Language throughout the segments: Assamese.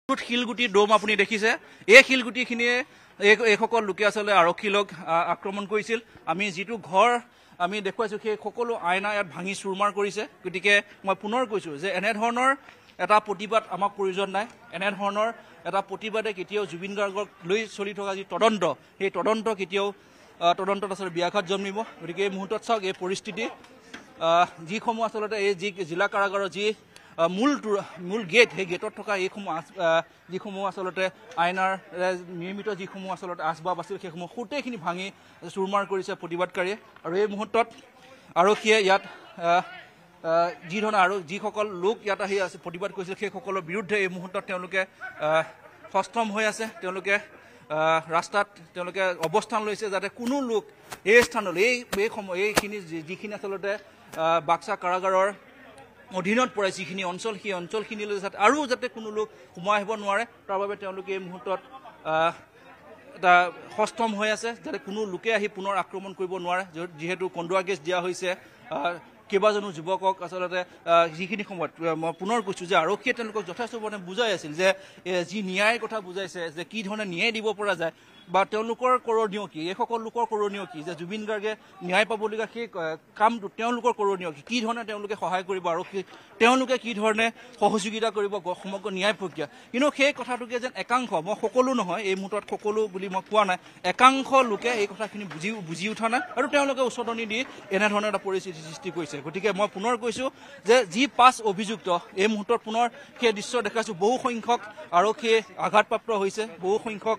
শিলগুটি ডোম আপুনি দেখিছে এই শিলগুটিখিনিয়ে এইসকল লোকে আসলে আৰক্ষীক আক্ৰমণ কৰিছিল আমি যেটো ঘৰ আমি দেখুৱাইছো সেই সকলো আইনা ইয়াত ভাঙি চুৰমাৰ কৰিছে গতিকে মই পুনৰ কৈছো যে এনে ধৰণৰ এটা প্ৰতিবাদ আমাক প্ৰয়োজন নাই এনে ধৰণৰ এটা প্ৰতিবাদে কেতিয়াও জুবিন গাৰ্গক লৈ চলি থকা যি তদন্ত সেই তদন্ত কেতিয়াও তদন্তত আসলে ব্যাঘাত জন্মিব গতিকে এই মুহূৰ্তত চাওক এই পৰিস্থিতি যিসমূহ আসলতে এই যি জিলা কাৰাগাৰৰ যি মূল গেট সেই গেটত থকা এইসমূহ যিসমূহ আসলতে আইনাৰ নিৰ্মিত যিসমূহ আসলতে আচবাব আছিল সেইসমূহ গোটেইখিনি ভাঙি চুৰমাৰ কৰিছে প্ৰতিবাদকাৰীয়ে আৰু এই মুহূৰ্তত আৰক্ষীয়ে ইয়াত যি ধৰণৰ আৰু যিসকল লোক ইয়াত আহি আছে প্ৰতিবাদ কৰিছিল সেইসকলৰ বিৰুদ্ধে এই মুহূৰ্তত তেওঁলোকে সষ্টম হৈ আছে তেওঁলোকে ৰাস্তাত তেওঁলোকে অৱস্থান লৈছে যাতে কোনো লোক এই স্থানলৈ এইখিনি যিখিনি আসলতে বাক্সা কাৰাগাৰৰ অধীনত পৰে যিখিনি অঞ্চল সেই অঞ্চলখিনিলৈ যাতে আৰু যাতে কোনো লোক সোমাই আহিব নোৱাৰে তাৰ বাবে তেওঁলোকে এই মুহূৰ্তত এটা সষ্টম হৈ আছে যাতে কোনো লোকে আহি পুনৰ আক্ৰমণ কৰিব নোৱাৰে যিহেতু কন্দুৱা গেছ দিয়া হৈছে কেইবাজনো যুৱকক আসলতে যিখিনি সময়ত মই পুনৰ কৈছো যে আৰক্ষীয়ে তেওঁলোকক যথেষ্ট মানে বুজাই আছিল যে যি ন্যায়ৰ কথা বুজাইছে যে কি ধৰণে ন্যায় দিব পৰা যায় বা তেওঁলোকৰ কৰণীয় কি এইসকল লোকৰ কৰণীয় কি যে জুবিন গাৰ্গে ন্যায় পাবলগীয়া সেই কামটো তেওঁলোকৰ কৰণীয় কি ধৰণে তেওঁলোকে সহায় কৰিব আৰক্ষী তেওঁলোকে কি ধৰণে সহযোগিতা কৰিব সমগ্ৰ ন্যায় প্ৰক্ৰিয়া কিন্তু সেই কথাটোকে যেন একাংশ মই সকলো নহয় এই মুহূৰ্তত সকলো বুলি মই কোৱা নাই একাংশ লোকে এই কথাখিনি বুজি উঠা নাই আৰু তেওঁলোকে উচতনি দি এনেধৰণৰ এটা পৰিস্থিতি সৃষ্টি কৰিছে গতিকে মই পুনৰ কৈছো যে যি 5 অভিযুক্ত এই মুহূৰ্তত পুনৰ সেই দৃশ্য দেখাইছো বহু সংখ্যক আৰক্ষী আঘাতপ্ৰাপ্ত হৈছে বহু সংখ্যক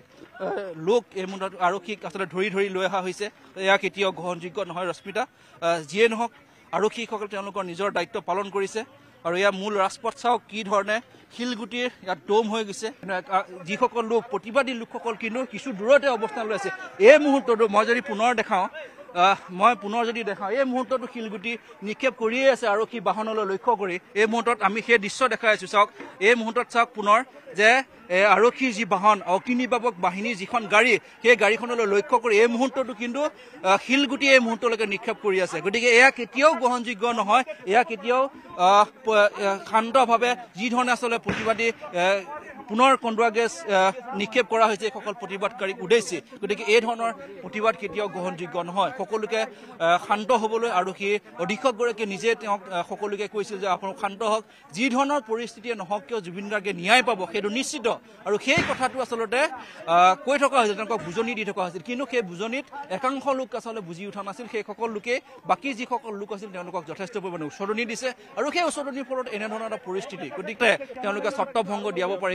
লোক এই মুহূৰ্তত আৰক্ষীক আসলে ধৰি লৈ অহা হৈছে এয়া কেতিয়াও গ্ৰহণযোগ্য নহয় ৰশ্মিতা যিয়ে নহওক আৰক্ষীসকলে তেওঁলোকৰ নিজৰ দায়িত্ব পালন কৰিছে আৰু এয়া মূল ৰাজপথ চাওক কি ধৰণে শিলগুটিৰ ইয়াত ডোম হৈ গৈছে যিসকল লোক প্ৰতিবাদী লোকসকল কিন্তু কিছু দূৰতে অৱস্থান লৈ আছে এই মুহূৰ্ততো মই যদি পুনৰ দেখাওঁ এই মুহূৰ্ততো শিলগুটি নিক্ষেপ কৰিয়ে আছে আৰক্ষী বাহনলৈ লক্ষ্য কৰি এই মুহূৰ্তত আমি সেই দৃশ্য দেখাই আছো চাওক এই মুহূৰ্তত চাওক পুনৰ যে আৰক্ষীৰ যি বাহন অগ্নিনিৰ্বাপক বাহিনীৰ যিখন গাড়ী সেই গাড়ীখনলৈ লক্ষ্য কৰি এই মুহূৰ্ততো কিন্তু শিলগুটি এই মুহূৰ্তলৈকে নিক্ষেপ কৰি আছে গতিকে এয়া কেতিয়াও গ্ৰহণযোগ্য নহয় এয়া কেতিয়াও শান্তভাৱে যি ধৰণে আচলতে প্ৰতিবাদী পুনৰ কন্দুৱা গেছ নিক্ষেপ কৰা হৈছে এইসকল প্ৰতিবাদকাৰীক উদ্দেশ্যি গতিকে এই ধৰণৰ প্ৰতিবাদ কেতিয়াও গ্ৰহণযোগ্য নহয় সকলোকে শান্ত হ'বলৈ আৰক্ষী অধীক্ষকগৰাকীয়ে নিজে তেওঁক সকলোকে কৈছিল যে আপোনালোক শান্ত হওক যি ধৰণৰ পৰিস্থিতিয়ে নহওক কিয় জুবিন গাৰ্গে ন্যায় পাব সেইটো নিশ্চিত আৰু সেই কথাটো আচলতে কৈ থকা হৈছিল তেওঁলোকক বুজনি দি থকা হৈছিল কিন্তু সেই বুজনিত একাংশ লোক আচলতে বুজি উঠা নাছিল সেইসকল লোকে বাকী যিসকল লোক আছিল তেওঁলোকক যথেষ্ট পৰিমাণে উচতনি দিছে আৰু সেই উচতনিৰ ফলত এনেধৰণৰ এটা পৰিস্থিতি গতিকে তেওঁলোকে ছত্ৰভংগ দিয়াব পাৰে